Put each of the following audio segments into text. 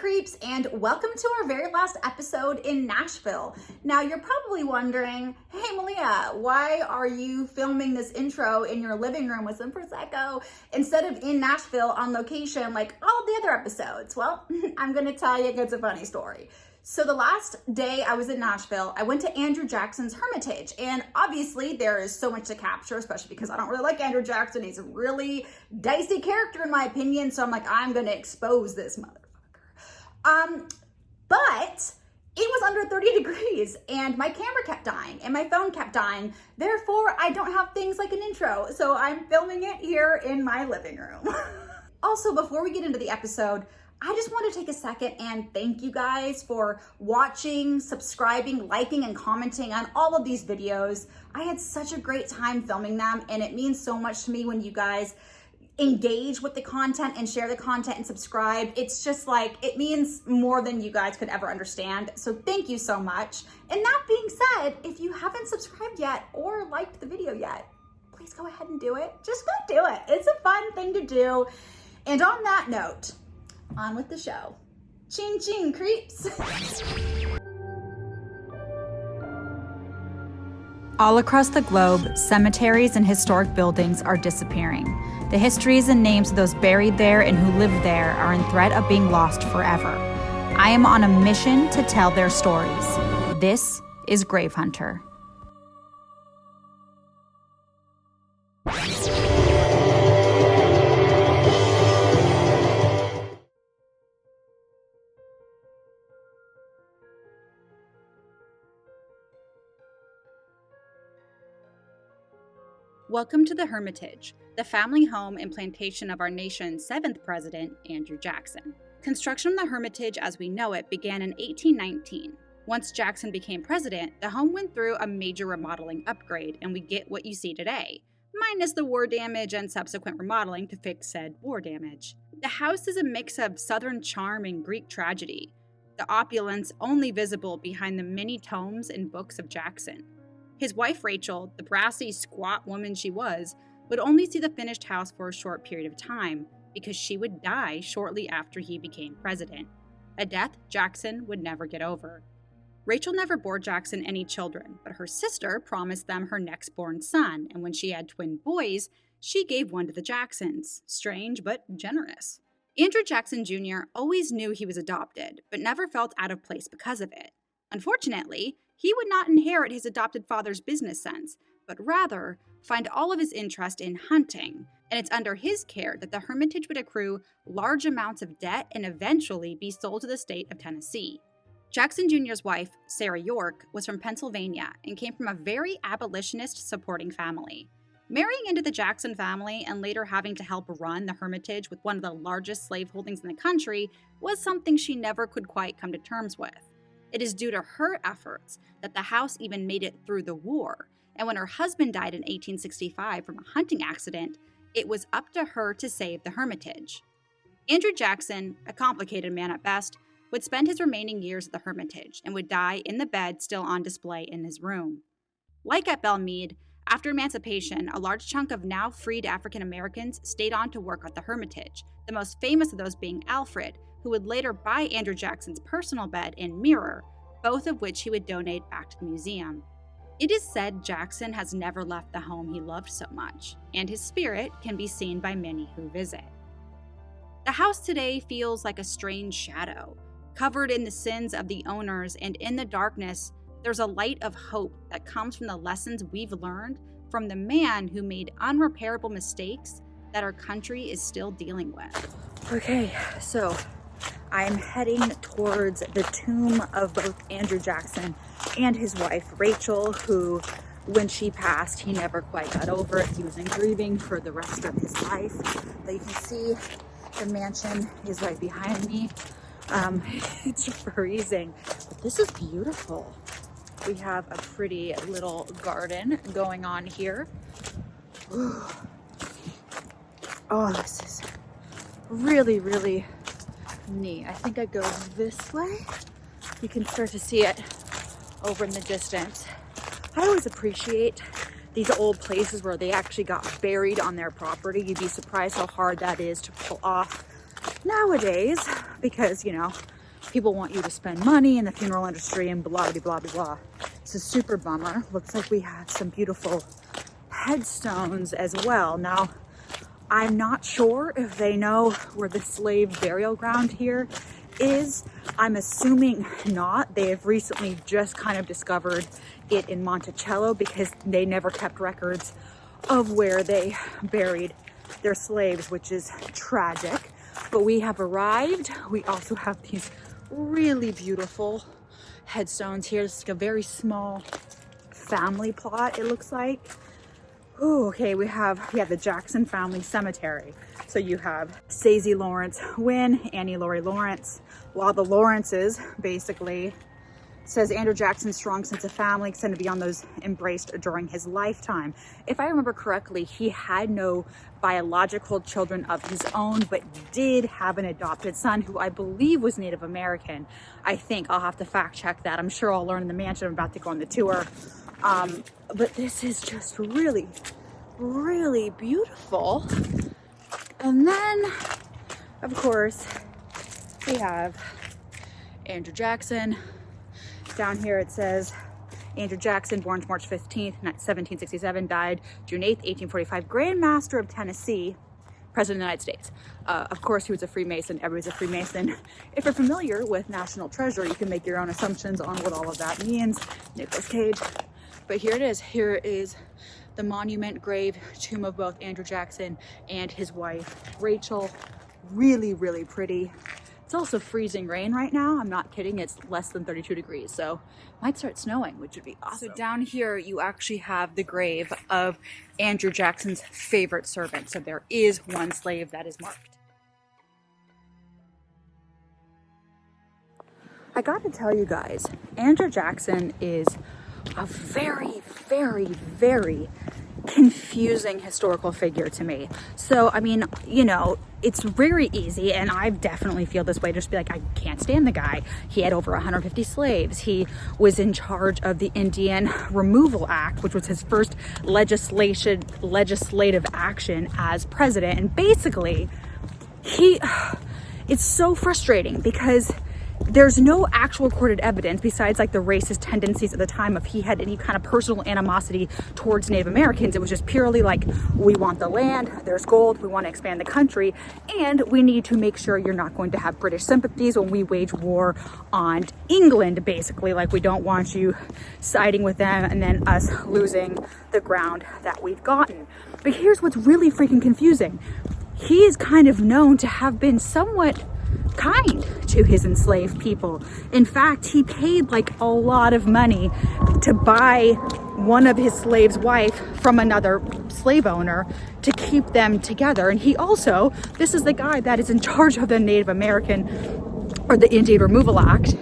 creeps, and welcome to our very last episode in Nashville. Now you're probably wondering, hey Malia, why are you filming this intro in your living room with some Prosecco instead of in Nashville on location like all the other episodes? Well, I'm gonna tell you it's a funny story. So the last day I was in Nashville, I went to Andrew Jackson's Hermitage, and obviously there is so much to capture, especially because I don't really like Andrew Jackson. He's a really dicey character in my opinion, so I'm like, I'm gonna expose this motherfucker. But it was under 30 degrees and my camera kept dying and my phone kept dying. Therefore, I don't have things like an intro, so I'm filming it here in my living room. Also, before we get into the episode, I just want to take a second and thank you guys for watching, subscribing, liking, and commenting on all of these videos. I had such a great time filming them, and it means so much to me when you guys engage with the content and share the content and subscribe. It's just like, it means more than you guys could ever understand. So thank you so much. And that being said, if you haven't subscribed yet or liked the video yet, please go ahead and do it. Just go do it. It's a fun thing to do. And on that note, on with the show. Ching ching, creeps. All across the globe, cemeteries and historic buildings are disappearing. The histories and names of those buried there and who lived there are in threat of being lost forever. I am on a mission to tell their stories. This is Grave Hunter. Welcome to the Hermitage, the family home and plantation of our nation's 7th president, Andrew Jackson. Construction of the Hermitage as we know it began in 1819. Once Jackson became president, the home went through a major remodeling upgrade, and we get what you see today, minus the war damage and subsequent remodeling to fix said war damage. The house is a mix of Southern charm and Greek tragedy, the opulence only visible behind the many tomes and books of Jackson. His wife, Rachel, the brassy, squat woman she was, would only see the finished house for a short period of time because she would die shortly after he became president, a death Jackson would never get over. Rachel never bore Jackson any children, but her sister promised them her next-born son, and when she had twin boys, she gave one to the Jacksons. Strange, but generous. Andrew Jackson Jr. always knew he was adopted, but never felt out of place because of it. Unfortunately, he would not inherit his adopted father's business sense, but rather find all of his interest in hunting, and it's under his care that the Hermitage would accrue large amounts of debt and eventually be sold to the state of Tennessee. Jackson Jr.'s wife, Sarah York, was from Pennsylvania and came from a very abolitionist-supporting family. Marrying into the Jackson family and later having to help run the Hermitage with one of the largest slaveholdings in the country was something she never could quite come to terms with. It is due to her efforts that the house even made it through the war, and when her husband died in 1865 from a hunting accident, it was up to her to save the Hermitage. Andrew Jackson, a complicated man at best, would spend his remaining years at the Hermitage and would die in the bed still on display in his room. Like at Belmead, after emancipation, a large chunk of now freed African Americans stayed on to work at the Hermitage, the most famous of those being Alfred, who would later buy Andrew Jackson's personal bed and mirror, both of which he would donate back to the museum. It is said Jackson has never left the home he loved so much, and his spirit can be seen by many who visit. The house today feels like a strange shadow, covered in the sins of the owners, and in the darkness, there's a light of hope that comes from the lessons we've learned from the man who made unrepairable mistakes that our country is still dealing with. Okay, so I'm heading towards the tomb of both Andrew Jackson and his wife, Rachel, who, when she passed, he never quite got over it. He was in grieving for the rest of his life. But you can see the mansion is right behind me. It's freezing, but this is beautiful. We have a pretty little garden going on here. Ooh. Oh, this is really, really neat. I think I go this way. You can start to see it over in the distance. I always appreciate these old places where they actually got buried on their property. You'd be surprised how hard that is to pull off nowadays. because, you know, people want you to spend money in the funeral industry and blah, blah, blah, blah, blah. It's a super bummer. Looks like we have some beautiful headstones as well. Now, I'm not sure if they know where the slave burial ground here is. I'm assuming not. They have recently just kind of discovered it in Monticello because they never kept records of where they buried their slaves, which is tragic. But we have arrived. We also have these really beautiful headstones here. This is a very small family plot, it looks like. Oh, okay, we have the Jackson family cemetery. So you have Stacey Lawrence Wynn, Annie Laurie Lawrence. While the Lawrences basically says Andrew Jackson's strong sense of family extended beyond those embraced during his lifetime. If I remember correctly, he had no biological children of his own, but did have an adopted son who I believe was Native American. I think I'll have to fact check that. I'm sure I'll learn in the mansion. I'm about to go on the tour. But this is just really, really beautiful. And then, of course, we have Andrew Jackson. Down here it says, Andrew Jackson, born March 15th, 1767, died June 8th, 1845, Grand Master of Tennessee, President of the United States. Of course, he was a Freemason. Everybody's a Freemason. If you're familiar with National Treasure, you can make your own assumptions on what all of that means. Nicolas Cage. But here it is. Here is the monument grave tomb of both Andrew Jackson and his wife, Rachel. Really, really pretty. It's also freezing rain right now. I'm not kidding. It's less than 32 degrees. So it might start snowing, which would be awesome. So down here, you actually have the grave of Andrew Jackson's favorite servant. So there is one slave that is marked. I got to tell you guys, Andrew Jackson is a very, very, very confusing historical figure to me. So, I mean, you know, it's very easy, and I definitely feel this way, just be like, I can't stand the guy. He had over 150 slaves. He was in charge of the Indian Removal Act, which was his first legislative action as president. And basically, it's so frustrating because there's no actual recorded evidence besides like the racist tendencies at the time if he had any kind of personal animosity towards Native Americans. It was just purely like, we want the land, there's gold, we want to expand the country, and we need to make sure you're not going to have British sympathies when we wage war on England, basically. Like, we don't want you siding with them and then us losing the ground that we've gotten. But here's what's really freaking confusing. He is kind of known to have been somewhat kind to his enslaved people. In fact, he paid like a lot of money to buy one of his slaves' wife from another slave owner to keep them together. And he also, this is the guy that is in charge of the Native American or the Indian Removal Act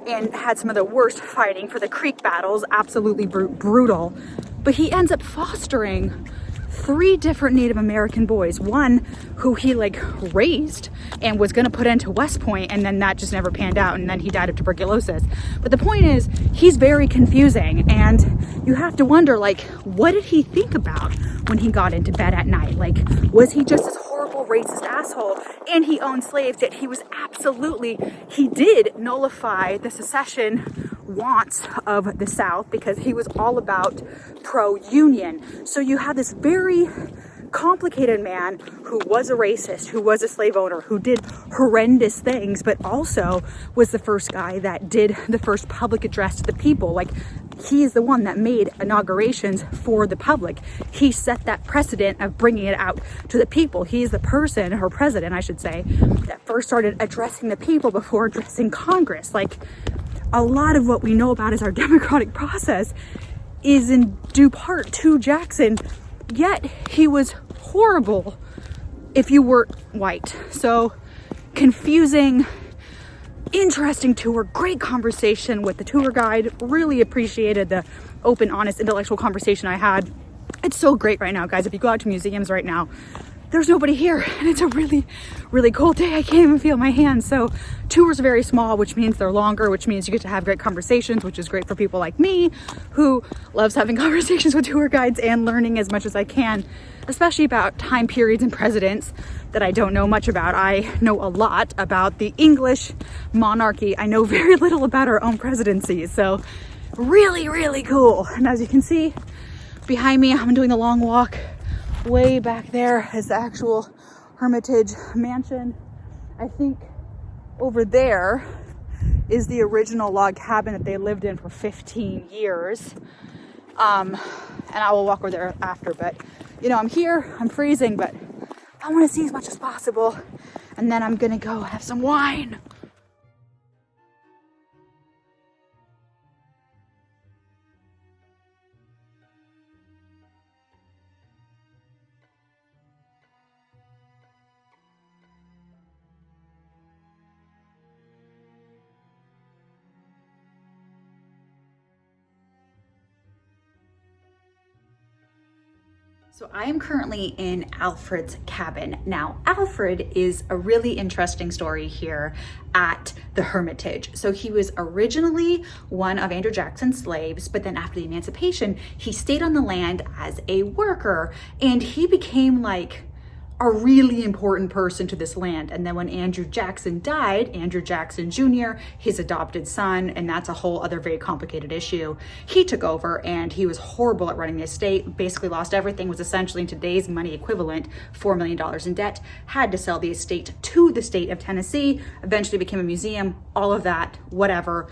and had some of the worst fighting for the Creek battles, absolutely brutal. But he ends up fostering 3 different Native American boys, one who he like raised and was going to put into West Point, and then that just never panned out, and then he died of tuberculosis. But the point is, he's very confusing, and you have to wonder, like, what did he think about when he got into bed at night? Like, was he just this horrible racist asshole? And he owned slaves, yet he did nullify the secession wants of the South because he was all about pro-union. So you have this very complicated man who was a racist, who was a slave owner, who did horrendous things, but also was the first guy that did the first public address to the people. Like, he is the one that made inaugurations for the public. He set that precedent of bringing it out to the people. He is the person, or president, I should say, that first started addressing the people before addressing Congress. Like, a lot of what we know about as our democratic process is in due part to Jackson, yet he was horrible if you were white. So confusing, interesting tour, great conversation with the tour guide. Really appreciated the open, honest, intellectual conversation I had. It's so great right now, guys. If you go out to museums right now, there's nobody here, and it's a really, really cold day. I can't even feel my hands. So tours are very small, which means they're longer, which means you get to have great conversations, which is great for people like me who loves having conversations with tour guides and learning as much as I can, especially about time periods and presidents that I don't know much about. I know a lot about the English monarchy. I know very little about our own presidency. So really, really cool. And as you can see behind me, I'm doing a long walk. Way back there is the actual Hermitage mansion. I think over there is the original log cabin that they lived in for 15 years. And I will walk over there after, but you know, I'm here, I'm freezing, but I want to see as much as possible. And then I'm gonna go have some wine. So I am currently in Alfred's cabin. Now, Alfred is a really interesting story here at the Hermitage. So he was originally one of Andrew Jackson's slaves, but then after the emancipation, he stayed on the land as a worker, and he became like a really important person to this land. And then when Andrew Jackson died, Andrew Jackson Jr., his adopted son, and that's a whole other very complicated issue, he took over and he was horrible at running the estate, basically lost everything, was essentially in today's money equivalent $4 million in debt, had to sell the estate to the state of Tennessee, eventually became a museum, all of that, whatever.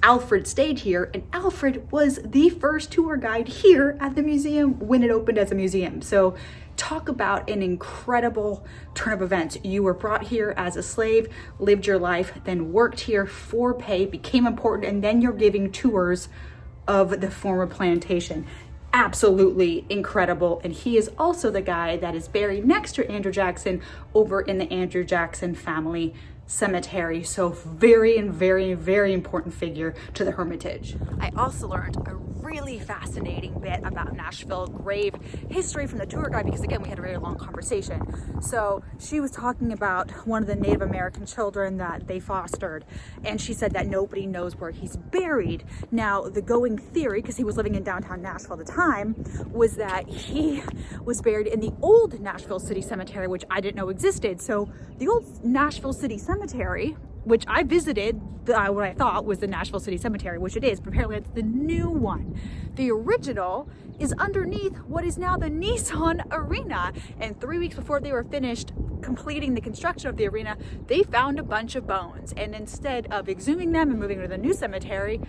Alfred stayed here, and Alfred was the first tour guide here at the museum when it opened as a museum. So talk about an incredible turn of events. You were brought here as a slave, lived your life, then worked here for pay, became important, and then you're giving tours of the former plantation. Absolutely incredible. And he is also the guy that is buried next to Andrew Jackson over in the Andrew Jackson family cemetery. So very important figure to the Hermitage. I also learned a really fascinating bit about Nashville grave history from the tour guide, because again, we had a very long conversation. So she was talking about one of the Native American children that they fostered, and she said that nobody knows where he's buried. Now, the going theory, because he was living in downtown Nashville at the time, was that he was buried in the old Nashville City Cemetery, which I didn't know existed. So the old Nashville City Cemetery, which I visited, what I thought was the Nashville City Cemetery, which it is, but apparently it's the new one. The original is underneath what is now the Nissan Arena. And 3 weeks before they were finished completing the construction of the arena, they found a bunch of bones. And instead of exhuming them and moving to the new cemetery,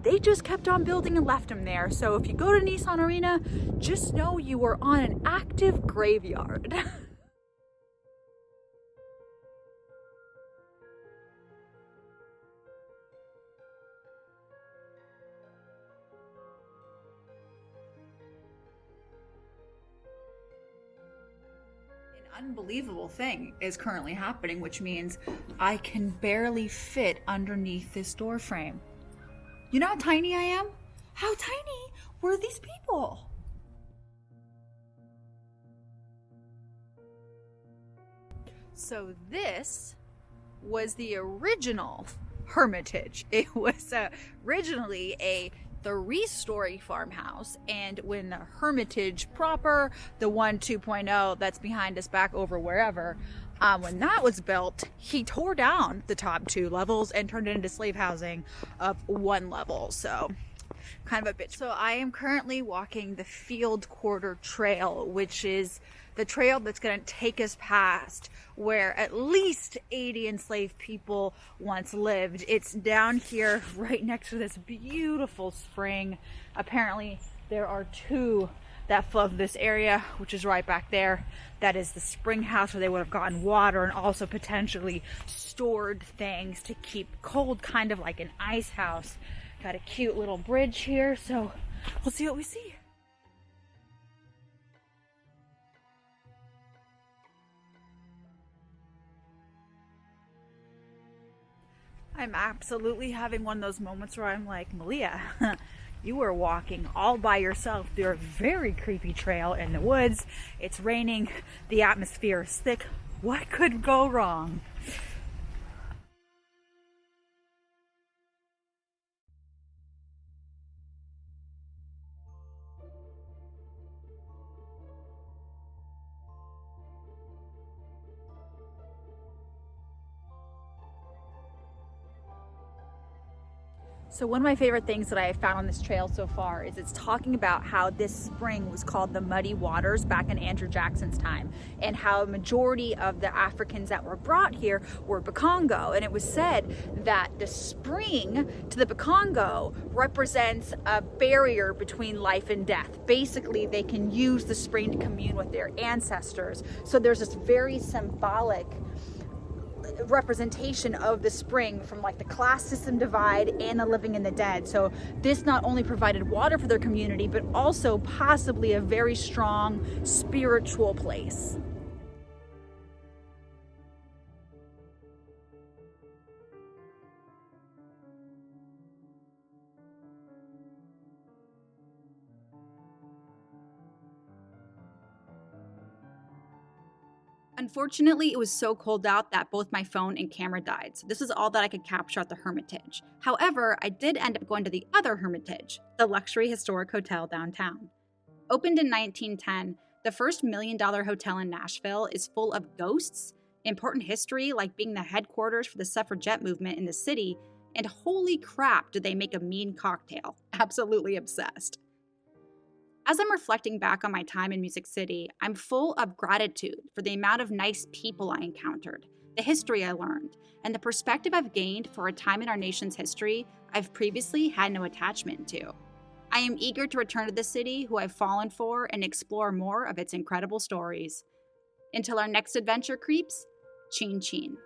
they just kept on building and left them there. So if you go to Nissan Arena, just know you are on an active graveyard. Unbelievable thing is currently happening, which means I can barely fit underneath this door frame. You know how tiny I am? How tiny were these people? So this was the original Hermitage. It was originally a 3-story farmhouse, and when the Hermitage proper, the 2.0 that's behind us back over wherever, when that was built, he tore down the top 2 levels and turned it into slave housing of 1 level. So kind of a bitch. So I am currently walking the Field Quarter Trail, which is the trail that's going to take us past where at least 80 enslaved people once lived. It's down here right next to this beautiful spring. Apparently there are 2 that flow through this area, which is right back there. That is the spring house where they would have gotten water and also potentially stored things to keep cold, kind of like an ice house. Got a cute little bridge here, so we'll see what we see. I'm absolutely having one of those moments where I'm like, Malia, You are walking all by yourself through a very creepy trail in the woods. It's raining, the atmosphere is thick. What could go wrong? So one of my favorite things that I have found on this trail so far is it's talking about how this spring was called the Muddy Waters back in Andrew Jackson's time, and how a majority of the Africans that were brought here were Bakongo. And it was said that the spring to the Bakongo represents a barrier between life and death. Basically, they can use the spring to commune with their ancestors. So there's this very symbolic representation of the spring from like the class system divide and the living and the dead. So this not only provided water for their community, but also possibly a very strong spiritual place. Unfortunately, it was so cold out that both my phone and camera died, so this is all that I could capture at the Hermitage. However, I did end up going to the other Hermitage, the luxury historic hotel downtown. Opened in 1910, the first $1 million hotel in Nashville is full of ghosts, important history like being the headquarters for the suffragette movement in the city, and holy crap, did they make a mean cocktail. Absolutely obsessed. As I'm reflecting back on my time in Music City, I'm full of gratitude for the amount of nice people I encountered, the history I learned, and the perspective I've gained for a time in our nation's history I've previously had no attachment to. I am eager to return to the city who I've fallen for and explore more of its incredible stories. Until our next adventure, creeps, chin chin.